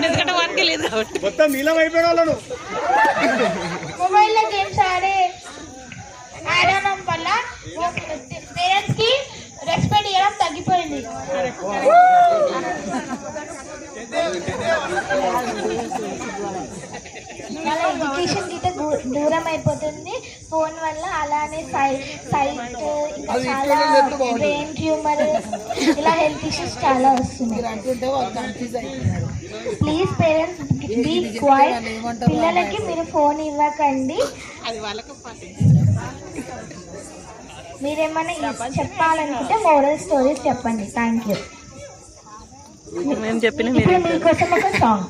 ఎందుకంటే వానికి లేదు కాబట్టి మొత్తం నీలం అయిపోయిన వాళ్ళను మొబైల్లో గేమ్స్ ఆడడం వల్ల పేరెంట్స్ కి రెస్పెక్ట్ ఇవ్వడం తగ్గిపోయింది. వాళ్ళ ఎడ్యుకేషన్ గిట్ట దూరం అయిపోతుంది ఫోన్ వల్ల. అలానే సైట్ చాలా బ్రెయిన్ ట్యూమర్ ఇలా హెల్త్ ఇష్యూస్ చాలా వస్తున్నాయి. Please parents be quiet. పిల్లలకి మీరు ఫోన్ ఇవ్వకండి. మీరేమైనా చెప్పాలనుకుంటే మోరల్ స్టోరీస్ చెప్పండి. Thank you. మేము చెప్పిన మీకోసం ఒక సాంగ్.